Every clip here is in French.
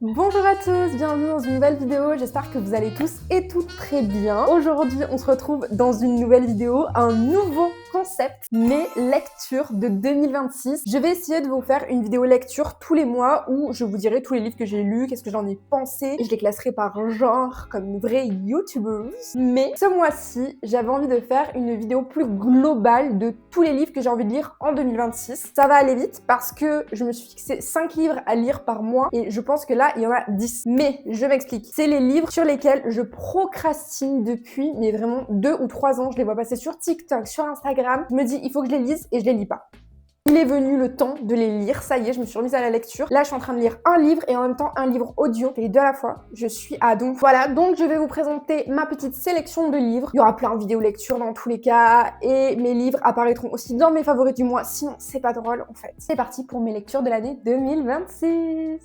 Bonjour à tous, bienvenue dans une nouvelle vidéo, j'espère que vous allez tous et toutes très bien. Aujourd'hui, on se retrouve dans une nouvelle vidéo, un nouveau concept, mes lectures de 2026. Je vais essayer de vous faire une vidéo lecture tous les mois où je vous dirai tous les livres que j'ai lus, qu'est-ce que j'en ai pensé, et je les classerai par genre, comme une vraie youtubeuse. Mais ce mois-ci, j'avais envie de faire une vidéo plus globale de tous les livres que j'ai envie de lire en 2026. Ça va aller vite parce que je me suis fixé 5 livres à lire par mois et je pense que là, il y en a 10. Mais je m'explique. C'est les livres sur lesquels je procrastine depuis, mais vraiment 2 ou 3 ans. Je les vois passer sur TikTok, sur Instagram. Je me dis, il faut que je les lise et je les lis pas. Il est venu le temps de les lire, ça y est, je me suis remise à la lecture. Là, je suis en train de lire un livre et en même temps un livre audio, les deux à la fois. Je suis à donf. Voilà, donc je vais vous présenter ma petite sélection de livres. Il y aura plein de vidéos lecture dans tous les cas et mes livres apparaîtront aussi dans mes favoris du mois, sinon c'est pas drôle en fait. C'est parti pour mes lectures de l'année 2026.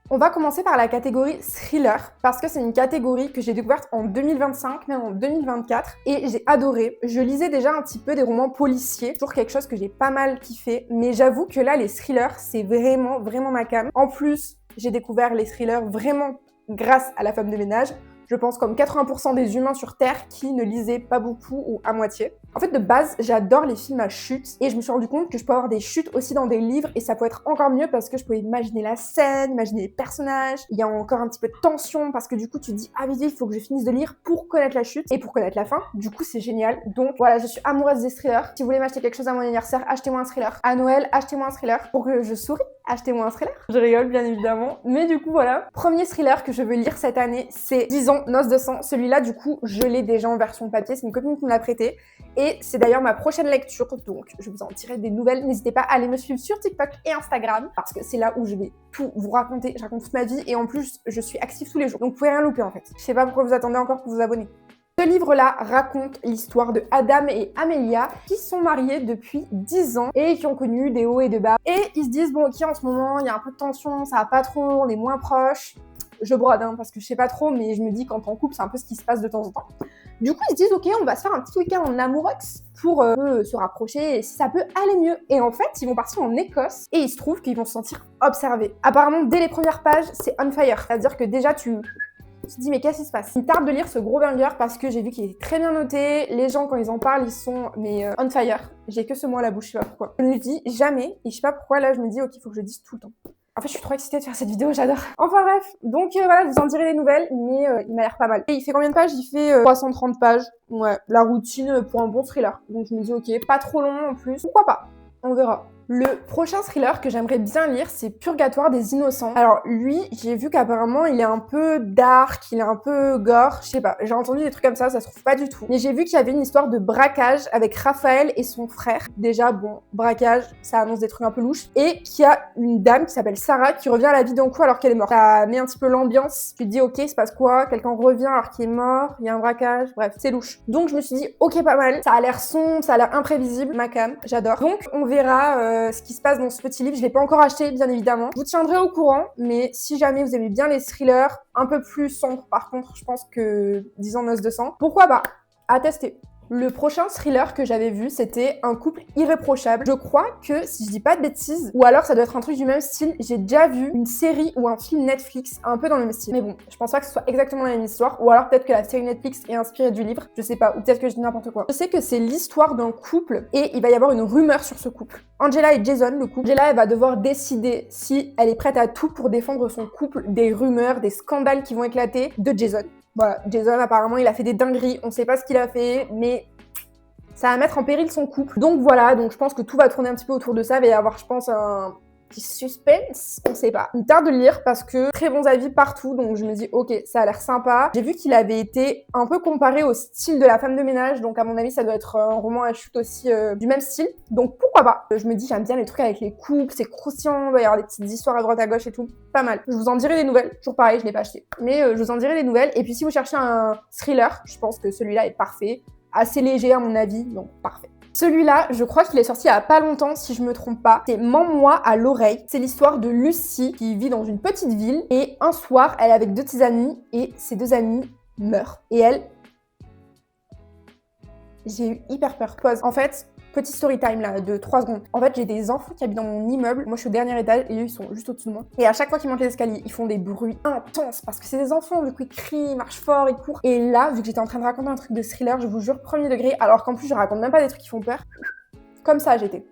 On va commencer par la catégorie thriller, parce que c'est une catégorie que j'ai découverte en 2025, même en 2024, et j'ai adoré. Je lisais déjà un petit peu des romans policiers, toujours quelque chose que j'ai pas mal kiffé, mais j'avoue que là, les thrillers, c'est vraiment ma came. En plus, j'ai découvert les thrillers vraiment grâce à La femme de ménage. Je pense comme 80% des humains sur Terre qui ne lisaient pas beaucoup ou à moitié. En fait, de base, j'adore les films à chute et je me suis rendu compte que je peux avoir des chutes aussi dans des livres et ça peut être encore mieux parce que je peux imaginer la scène, imaginer les personnages. Il y a encore un petit peu de tension parce que du coup, tu te dis « Ah vite, il faut que je finisse de lire pour connaître la chute et pour connaître la fin. » Du coup, c'est génial. Donc voilà, je suis amoureuse des thrillers. Si vous voulez m'acheter quelque chose à mon anniversaire, achetez-moi un thriller. À Noël, achetez-moi un thriller. Pour que je souris, achetez-moi un thriller. Je rigole, bien évidemment. Mais du coup, voilà. Premier thriller que je veux lire cette année, c'est Disons Noces de sang. Celui-là, du coup, je l'ai déjà en version papier. C'est une copine qui me l'a prêté. Et c'est d'ailleurs ma prochaine lecture. Donc, je vous en tirerai des nouvelles. N'hésitez pas à aller me suivre sur TikTok et Instagram. Parce que c'est là où je vais tout vous raconter. Je raconte toute ma vie. Et en plus, je suis active tous les jours. Donc, vous pouvez rien louper, en fait. Je sais pas pourquoi vous attendez encore pour vous abonner. Ce livre-là raconte l'histoire de Adam et Amelia qui sont mariés depuis 10 ans et qui ont connu des hauts et des bas. Et ils se disent, bon ok, en ce moment, il y a un peu de tension, ça va pas trop, on est moins proches. Je brode, hein, parce que je sais pas trop, mais je me dis, quand t'es en couple, c'est un peu ce qui se passe de temps en temps. Du coup, ils se disent, ok, on va se faire un petit week-end en amourex pour se rapprocher et si ça peut aller mieux. Et en fait, ils vont partir en Écosse et il se trouve qu'ils vont se sentir observés. Apparemment, dès les premières pages, c'est on fire. C'est-à-dire que déjà, tu te dis mais qu'est-ce qui se passe? Il me tarde de lire ce gros banger parce que j'ai vu qu'il est très bien noté. Les gens quand ils en parlent ils sont on fire. J'ai que ce mot à la bouche, je sais pas pourquoi. Je ne le dis jamais et je sais pas pourquoi là je me dis ok il faut que je le dise tout le temps. En fait je suis trop excitée de faire cette vidéo, j'adore. Enfin bref, donc voilà je vous en dirai des nouvelles mais il m'a l'air pas mal. Et il fait combien de pages? Il fait 330 pages. Ouais, la routine pour un bon thriller. Donc je me dis ok, pas trop long en plus. Pourquoi pas? On verra. Le prochain thriller que j'aimerais bien lire, c'est Purgatoire des innocents. Alors lui, j'ai vu qu'apparemment il est un peu dark, il est un peu gore, je sais pas, j'ai entendu des trucs comme ça se trouve pas du tout. Mais j'ai vu qu'il y avait une histoire de braquage avec Raphaël et son frère. Déjà, bon, braquage, ça annonce des trucs un peu louches. Et qu'il y a une dame qui s'appelle Sarah qui revient à la vie d'un coup alors qu'elle est morte. Ça met un petit peu l'ambiance, tu te dis ok, il se passe quoi? Quelqu'un revient alors qu'il est mort, il y a un braquage, bref, c'est louche. Donc je me suis dit ok, pas mal, ça a l'air sombre, ça a l'air imprévisible, ma cam, j'adore. Donc on verra ce qui se passe dans ce petit livre. Je l'ai pas encore acheté, bien évidemment. Je vous tiendrai au courant, mais si jamais vous aimez bien les thrillers un peu plus sombres, par contre, je pense que Disons Noces de sang, pourquoi pas? À tester. Le prochain thriller que j'avais vu, c'était Un couple irréprochable. Je crois que, si je dis pas de bêtises, ou alors ça doit être un truc du même style, j'ai déjà vu une série ou un film Netflix un peu dans le même style. Mais bon, je pense pas que ce soit exactement la même histoire, ou alors peut-être que la série Netflix est inspirée du livre, je sais pas, ou peut-être que je dis n'importe quoi. Je sais que c'est l'histoire d'un couple et il va y avoir une rumeur sur ce couple. Angela et Jason, le couple. Angela, elle va devoir décider si elle est prête à tout pour défendre son couple des rumeurs, des scandales qui vont éclater de Jason. Voilà, Jason apparemment il a fait des dingueries, on sait pas ce qu'il a fait, mais ça va mettre en péril son couple. Donc voilà, donc je pense que tout va tourner un petit peu autour de ça, il va y avoir je pense un petit suspense, on sait pas. Il me tarde de le lire parce que très bons avis partout, donc je me dis ok, ça a l'air sympa. J'ai vu qu'il avait été un peu comparé au style de La femme de ménage, donc à mon avis ça doit être un roman à chute aussi du même style, donc pourquoi pas. Je me dis j'aime bien les trucs avec les couples, c'est croustillant, il va y avoir des petites histoires à droite à gauche et tout, pas mal. Je vous en dirai des nouvelles, toujours pareil, je l'ai pas acheté, mais je vous en dirai des nouvelles. Et puis si vous cherchez un thriller, je pense que celui-là est parfait, assez léger à mon avis, donc parfait. Celui-là, je crois qu'il est sorti il y a pas longtemps, si je me trompe pas. C'est Mens-moi à l'oreille. C'est l'histoire de Lucie qui vit dans une petite ville et un soir, elle est avec deux de ses amis et ces deux amis meurent. Et elle... J'ai eu hyper peur. En fait, Petit story time là, de 3 secondes. En fait, j'ai des enfants qui habitent dans mon immeuble. Moi, je suis au dernier étage et eux, ils sont juste au-dessus de moi. Et à chaque fois qu'ils montent les escaliers, ils font des bruits intenses parce que c'est des enfants. Du coup, ils crient, ils marchent fort, ils courent. Et là, vu que j'étais en train de raconter un truc de thriller, je vous jure, premier degré, alors qu'en plus, je raconte même pas des trucs qui font peur. Comme ça, j'étais.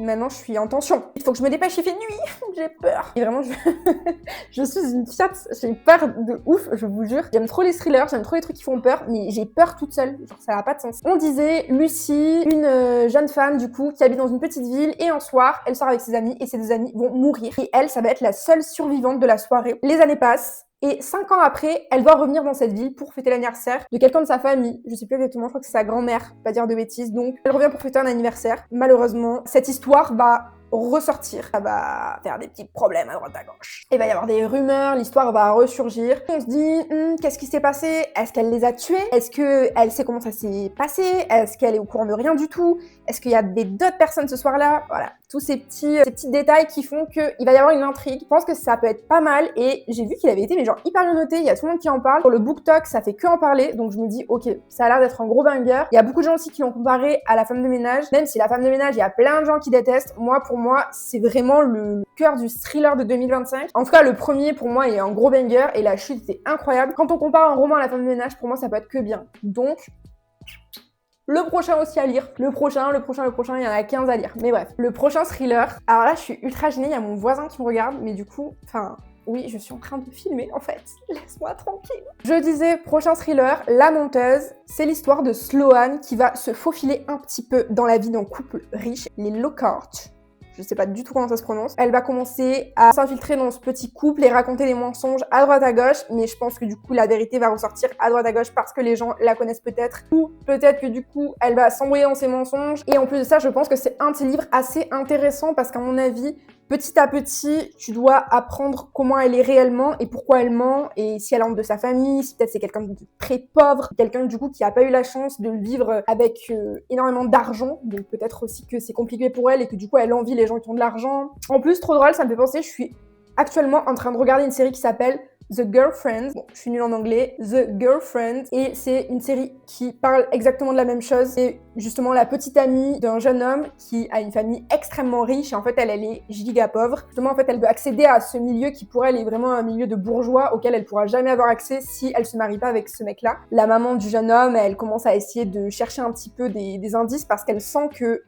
Maintenant, je suis en tension. Il faut que je me dépêche, il fait nuit. J'ai peur. Et vraiment, je suis une fiat. J'ai peur de ouf, je vous jure. J'aime trop les thrillers, j'aime trop les trucs qui font peur, mais j'ai peur toute seule. Genre, ça n'a pas de sens. On disait Lucie, une jeune femme, du coup, qui habite dans une petite ville, et un soir, elle sort avec ses amis, et ses deux amis vont mourir. Et elle, ça va être la seule survivante de la soirée. Les années passent. Et 5 ans après, elle doit revenir dans cette ville pour fêter l'anniversaire de quelqu'un de sa famille. Je sais plus exactement, je crois que c'est sa grand-mère, pas dire de bêtises. Donc, elle revient pour fêter un anniversaire. Malheureusement, cette histoire va ressortir. Ça va faire des petits problèmes à droite à gauche. Il va y avoir des rumeurs, l'histoire va ressurgir. On se dit, qu'est-ce qui s'est passé? Est-ce qu'elle les a tués? Est-ce qu'elle sait comment ça s'est passé? Est-ce qu'elle est au courant de rien du tout? Est-ce qu'il y a d'autres personnes ce soir-là? Voilà, tous ces petits détails qui font qu'il va y avoir une intrigue. Je pense que ça peut être pas mal et j'ai vu qu'il avait été mais genre hyper bien noté. Il y a tout le monde qui en parle. Sur le BookTok, ça fait que en parler. Donc je me dis, ok, ça a l'air d'être un gros banger. Il y a beaucoup de gens aussi qui l'ont comparé à La Femme de ménage. Même si La Femme de ménage, il y a plein de gens qui détestent. Moi, pour moi, c'est vraiment le cœur du thriller de 2025. En tout cas, le premier, pour moi, est un gros banger et la chute était incroyable. Quand on compare un roman à La Femme de ménage, pour moi, ça peut être que bien. Donc, le prochain aussi à lire. Le prochain, il y en a 15 à lire. Mais bref, le prochain thriller. Alors là, je suis ultra gênée, il y a mon voisin qui me regarde, mais du coup, oui, je suis en train de filmer en fait. Laisse-moi tranquille. Je disais, prochain thriller, La Menteuse. C'est l'histoire de Sloane qui va se faufiler un petit peu dans la vie d'un couple riche, les Lockhart. Je sais pas du tout comment ça se prononce. Elle va commencer à s'infiltrer dans ce petit couple et raconter des mensonges à droite à gauche, mais je pense que du coup la vérité va ressortir à droite à gauche parce que les gens la connaissent peut-être, ou peut-être que du coup elle va s'embrouiller dans ses mensonges. Et en plus de ça, je pense que c'est un de ces livres assez intéressant parce qu'à mon avis, petit à petit, tu dois apprendre comment elle est réellement et pourquoi elle ment et si elle a honte de sa famille, si peut-être c'est quelqu'un de très pauvre, quelqu'un du coup qui a pas eu la chance de vivre avec énormément d'argent, donc peut-être aussi que c'est compliqué pour elle et que du coup elle envie les gens qui ont de l'argent. En plus, trop drôle, ça me fait penser, je suis actuellement en train de regarder une série qui s'appelle The Girlfriend, bon, je suis nulle en anglais, The Girlfriend, et c'est une série qui parle exactement de la même chose. C'est justement la petite amie d'un jeune homme qui a une famille extrêmement riche, et en fait, elle est giga pauvre. Justement, en fait, elle veut accéder à ce milieu qui, pour elle, est vraiment un milieu de bourgeois auquel elle pourra jamais avoir accès si elle se marie pas avec ce mec-là. La maman du jeune homme, elle commence à essayer de chercher un petit peu des indices parce qu'elle sent que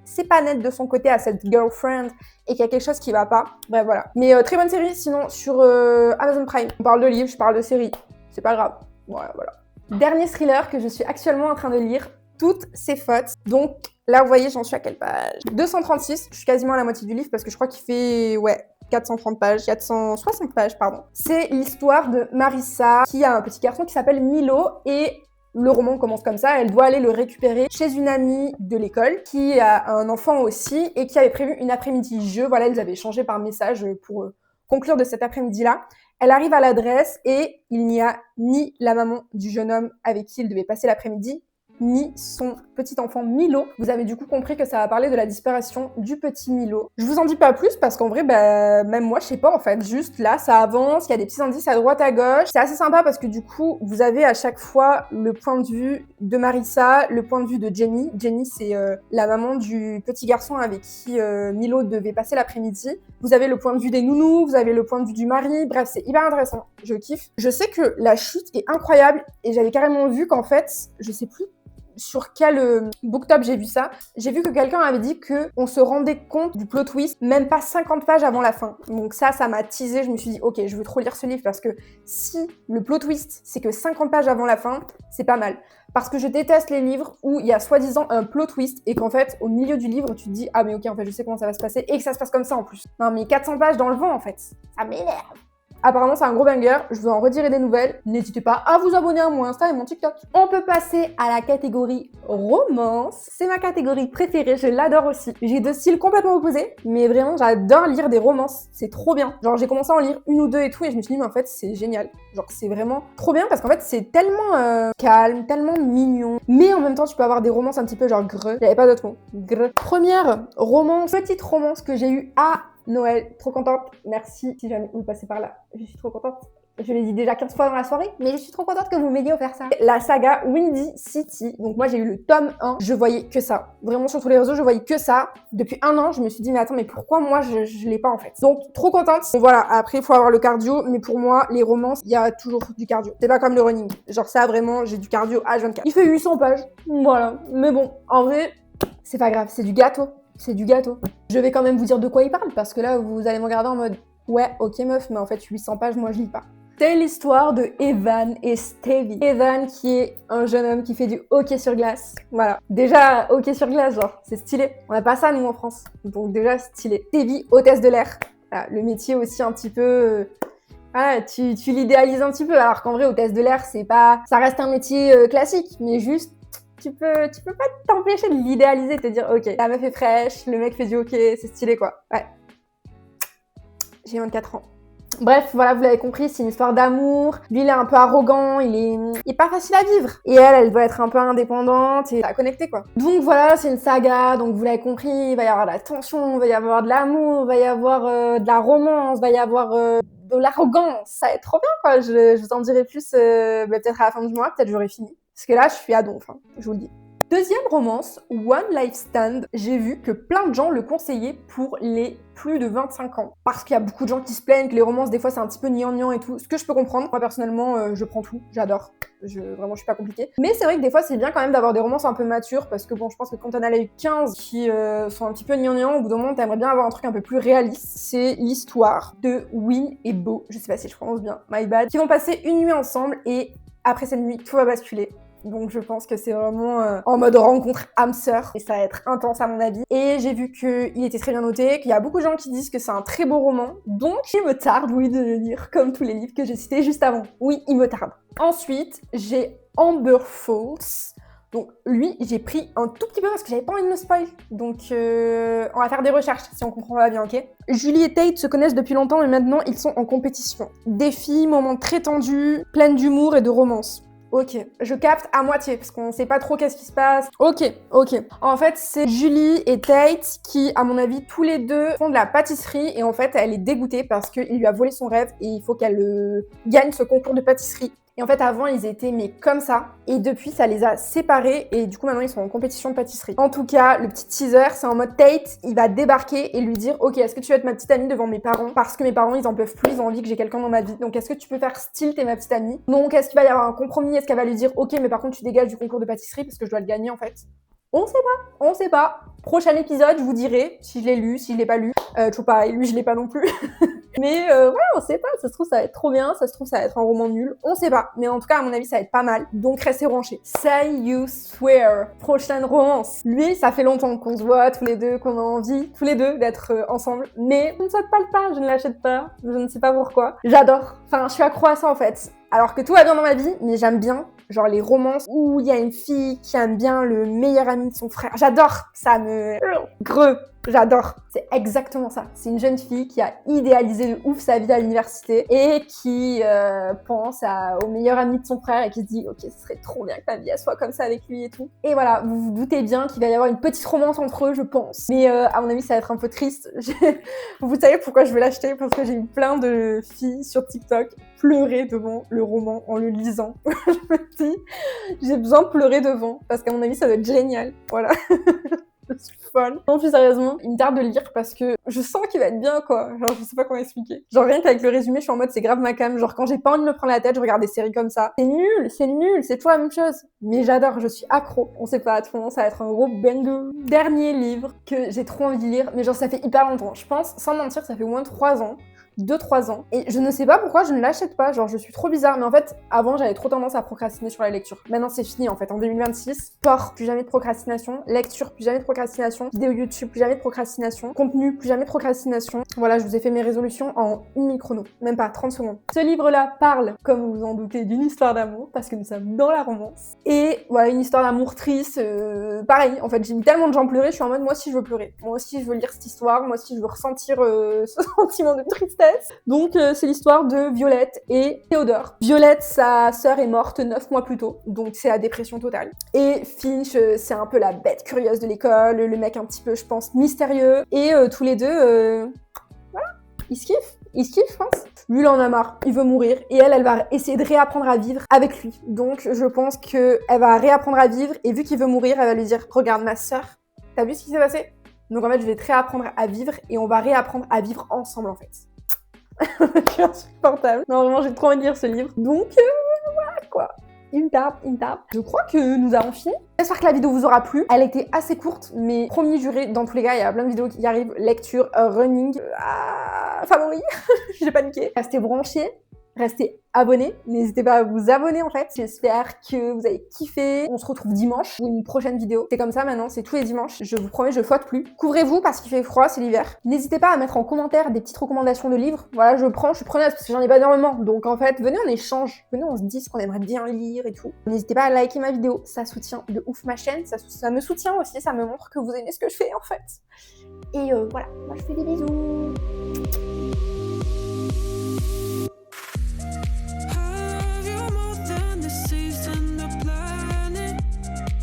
c'est pas net de son côté à cette girlfriend et qu'il y a quelque chose qui va pas. Bref, voilà. Mais très bonne série, sinon, sur Amazon Prime. On parle de livres, je parle de séries. C'est pas grave. Voilà. Dernier thriller que je suis actuellement en train de lire, Toutes ses fautes. Donc, là, vous voyez, j'en suis à quelle page? 236. Je suis quasiment à la moitié du livre parce que je crois qu'il fait, 430 pages, 460 pages, pardon. C'est l'histoire de Marissa qui a un petit garçon qui s'appelle Milo et le roman commence comme ça, elle doit aller le récupérer chez une amie de l'école qui a un enfant aussi et qui avait prévu une après-midi jeu. Voilà, ils avaient échangé par message pour conclure de cet après-midi-là. Elle arrive à l'adresse et il n'y a ni la maman du jeune homme avec qui il devait passer l'après-midi, ni son petit enfant Milo. Vous avez du coup compris que ça va parler de la disparition du petit Milo. Je vous en dis pas plus parce qu'en vrai, même moi, je sais pas en fait. Juste là, ça avance, il y a des petits indices à droite, à gauche. C'est assez sympa parce que du coup, vous avez à chaque fois le point de vue de Marissa, le point de vue de Jenny. Jenny, c'est la maman du petit garçon avec qui Milo devait passer l'après-midi. Vous avez le point de vue des nounous, vous avez le point de vue du mari. Bref, c'est hyper intéressant. Je kiffe. Je sais que la chute est incroyable et j'avais carrément vu qu'en fait, je sais plus sur quel booktop j'ai vu ça. J'ai vu que quelqu'un avait dit qu'on se rendait compte du plot twist même pas 50 pages avant la fin. Donc ça m'a teasé. Je me suis dit, ok, je veux trop lire ce livre parce que si le plot twist, c'est que 50 pages avant la fin, c'est pas mal. Parce que je déteste les livres où il y a soi-disant un plot twist et qu'en fait, au milieu du livre, tu te dis, ah mais ok, en fait, je sais comment ça va se passer et que ça se passe comme ça en plus. Non mais 400 pages dans le vent en fait. Ça m'énerve. Apparemment, c'est un gros banger, je vous en redirai des nouvelles. N'hésitez pas à vous abonner à mon Insta et mon TikTok. On peut passer à la catégorie romance. C'est ma catégorie préférée, je l'adore aussi. J'ai deux styles complètement opposés, mais vraiment, j'adore lire des romances. C'est trop bien. Genre, j'ai commencé à en lire une ou deux et tout, et je me suis dit, mais en fait, c'est génial. Genre, c'est vraiment trop bien parce qu'en fait, c'est tellement calme, tellement mignon. Mais en même temps, tu peux avoir des romances un petit peu genre greux. J'avais pas d'autre mot. Greux. Première romance, petite romance que j'ai eue à Noël, trop contente, merci si jamais vous passez par là, je suis trop contente. Je l'ai dit déjà 15 fois dans la soirée, mais je suis trop contente que vous m'aydiez offert ça. La saga Windy City. Donc moi j'ai eu le tome 1, je voyais que ça. Vraiment sur tous les réseaux, je voyais que ça. Depuis un an, je me suis dit mais attends, mais pourquoi moi je l'ai pas en fait. Donc trop contente. Bon, voilà, après il faut avoir le cardio, mais pour moi les romances, il y a toujours du cardio. C'est pas comme le running. Genre ça vraiment, j'ai du cardio H24. Il fait 800 pages. Voilà. Mais bon, en vrai, c'est pas grave, c'est du gâteau. C'est du gâteau. Je vais quand même vous dire de quoi il parle parce que là vous allez me regarder en mode ouais, ok meuf, mais en fait 800 pages, moi je lis pas. C'est l'histoire de Evan et Stevie. Evan qui est un jeune homme qui fait du hockey sur glace. Voilà. Déjà, hockey sur glace, genre, c'est stylé. On a pas ça, nous, en France. Donc déjà, stylé. Stevie, hôtesse de l'air. Voilà, le métier aussi un petit peu... Ah, tu l'idéalises un petit peu. Alors qu'en vrai, hôtesse de l'air, c'est pas... Ça reste un métier classique, mais juste... Tu peux pas t'empêcher de l'idéaliser, de te dire, ok, la meuf est fraîche, le mec fait du hockey, c'est stylé, quoi. Ouais. J'ai 24 ans. Bref, voilà, vous l'avez compris, c'est une histoire d'amour. Lui, il est un peu arrogant, il est pas facile à vivre. Et elle doit être un peu indépendante et à connecter, quoi. Donc voilà, c'est une saga, donc vous l'avez compris, il va y avoir de la tension, il va y avoir de l'amour, il va y avoir de la romance, il va y avoir de l'arrogance. Ça va être trop bien, quoi. Je vous en dirai plus peut-être à la fin du mois, peut-être j'aurai fini. Parce que là, je suis à donf, hein, je vous le dis. Deuxième romance, One Life Stand, j'ai vu que plein de gens le conseillaient pour les plus de 25 ans. Parce qu'il y a beaucoup de gens qui se plaignent que les romances, des fois, c'est un petit peu gnangnan et tout. Ce que je peux comprendre. Moi, personnellement, je prends tout. J'adore. Vraiment, je suis pas compliquée. Mais c'est vrai que des fois, c'est bien quand même d'avoir des romances un peu matures. Parce que bon, je pense que quand on en a eu 15 qui sont un petit peu gnangnan, au bout d'un moment, t'aimerais bien avoir un truc un peu plus réaliste. C'est l'histoire de Win et Beau. Je sais pas si je prononce bien. My bad. Qui vont passer une nuit ensemble et après cette nuit, tout va basculer. Donc je pense que c'est vraiment en mode rencontre âme sœur et ça va être intense à mon avis. Et j'ai vu qu'il était très bien noté, qu'il y a beaucoup de gens qui disent que c'est un très beau roman. Donc il me tarde, oui, de le lire comme tous les livres que j'ai cités juste avant. Oui, il me tarde. Ensuite, j'ai Amber Falls. Donc lui, j'ai pris un tout petit peu parce que j'avais pas envie de me spoil. Donc on va faire des recherches si on comprend pas bien, ok? Julie et Tate se connaissent depuis longtemps mais maintenant ils sont en compétition. Défi, moments très tendus, pleine d'humour et de romance. Ok, je capte à moitié parce qu'on sait pas trop qu'est-ce qui se passe. Ok. En fait, c'est Julie et Tate qui, à mon avis, tous les deux font de la pâtisserie et en fait, elle est dégoûtée parce qu'il lui a volé son rêve et il faut qu'elle gagne ce concours de pâtisserie. Et en fait, avant, ils étaient mais comme ça. Et depuis, ça les a séparés. Et du coup, maintenant, ils sont en compétition de pâtisserie. En tout cas, le petit teaser, c'est en mode Tate, il va débarquer et lui dire « Ok, est-ce que tu veux être ma petite amie devant mes parents ?» Parce que mes parents, ils en peuvent plus, ils ont envie que j'ai quelqu'un dans ma vie. Donc, est-ce que tu peux faire style, t'es ma petite amie? Donc, est-ce qu'il va y avoir un compromis? Est-ce qu'elle va lui dire « Ok, mais par contre, tu dégages du concours de pâtisserie parce que je dois le gagner, en fait ?» On sait pas. Prochain épisode, je vous dirai si je l'ai lu, si je l'ai pas lu. Toujours pareil, lui, je l'ai pas non plus. Mais voilà, on sait pas. Ça se trouve, ça va être trop bien. Ça se trouve, ça va être un roman nul. On sait pas. Mais en tout cas, à mon avis, ça va être pas mal. Donc, restez branchés. Say You Swear. Prochaine romance. Lui, ça fait longtemps qu'on se voit tous les deux, qu'on a envie, tous les deux, d'être ensemble. Mais je ne saute pas le pas. Je ne l'achète pas. Je ne sais pas pourquoi. J'adore. Enfin, je suis accro à ça, en fait. Alors que tout va bien dans ma vie, mais j'aime bien, genre les romances où il y a une fille qui aime bien le meilleur ami de son frère. J'adore, ça me... Greux, j'adore. C'est exactement ça. C'est une jeune fille qui a idéalisé de ouf sa vie à l'université et qui pense au meilleur ami de son frère et qui se dit « Ok, ce serait trop bien que ma vie elle soit comme ça avec lui et tout. » Et voilà, vous vous doutez bien qu'il va y avoir une petite romance entre eux, je pense. Mais à mon avis, ça va être un peu triste. Vous savez pourquoi je veux l'acheter? Parce que j'ai eu plein de filles sur TikTok pleurer devant le roman en le lisant. Je me dis, j'ai besoin de pleurer devant, parce qu'à mon avis, ça doit être génial. Voilà. Je suis folle. Non, plus sérieusement, il me tarde de le lire parce que je sens qu'il va être bien, quoi. Genre, je sais pas comment expliquer. Genre, rien qu'avec le résumé, je suis en mode, c'est grave ma came. Genre, quand j'ai pas envie de me prendre la tête, je regarde des séries comme ça. C'est nul, c'est toujours la même chose. Mais j'adore, je suis accro. On sait pas, à tout moment, ça va être un gros banger. Dernier livre que j'ai trop envie de lire, mais genre, ça fait hyper longtemps. Je pense, sans mentir, ça fait au moins 3 ans. 2-3 ans. Et je ne sais pas pourquoi je ne l'achète pas, genre je suis trop bizarre. Mais en fait, avant j'avais trop tendance à procrastiner sur la lecture. Maintenant c'est fini en fait, en 2026. Sport, plus jamais de procrastination. Lecture, plus jamais de procrastination. Vidéo YouTube, plus jamais de procrastination. Contenu, plus jamais de procrastination. Voilà, je vous ai fait mes résolutions en 1 minute chrono. Même pas 30 secondes. Ce livre-là parle, comme vous vous en doutez, d'une histoire d'amour, parce que nous sommes dans la romance. Et voilà, une histoire d'amour triste. Pareil, en fait, j'ai mis tellement de gens pleurer, je suis en mode moi aussi je veux pleurer. Moi aussi je veux lire cette histoire, moi aussi je veux ressentir ce sentiment de tristesse. Donc c'est l'histoire de Violette et Théodore. Violette, sa sœur est morte 9 mois plus tôt, donc c'est la dépression totale. Et Finch, c'est un peu la bête curieuse de l'école, le mec un petit peu, je pense, mystérieux. Et tous les deux, voilà, ils se kiffent. Il se kiffe, je pense. Lui, il en a marre, il veut mourir et elle va essayer de réapprendre à vivre avec lui. Donc, je pense qu'elle va réapprendre à vivre et vu qu'il veut mourir, elle va lui dire « Regarde ma sœur, t'as vu ce qui s'est passé ?» Donc en fait, je vais te réapprendre à vivre et on va réapprendre à vivre ensemble en fait. Je suis insupportable. Non, vraiment, j'ai trop envie de lire ce livre. Donc, voilà quoi. Il me tape. Je crois que nous avons fini. J'espère que la vidéo vous aura plu. Elle était assez courte, mais promis juré, dans tous les cas, il y a plein de vidéos qui arrivent. Lecture, running, favori. J'ai paniqué. Restez branchés. Restez abonnés, n'hésitez pas à vous abonner en fait. J'espère que vous avez kiffé. On se retrouve dimanche pour une prochaine vidéo. C'est comme ça maintenant, c'est tous les dimanches. Je vous promets, je flotte plus. Couvrez-vous parce qu'il fait froid, c'est l'hiver. N'hésitez pas à mettre en commentaire des petites recommandations de livres. Voilà, je suis preneuse parce que j'en ai pas énormément. Donc en fait, venez on échange. Venez on se dit ce qu'on aimerait bien lire et tout. N'hésitez pas à liker ma vidéo, ça soutient de ouf ma chaîne. Ça me soutient aussi, ça me montre que vous aimez ce que je fais en fait. Et voilà, moi je fais des bisous.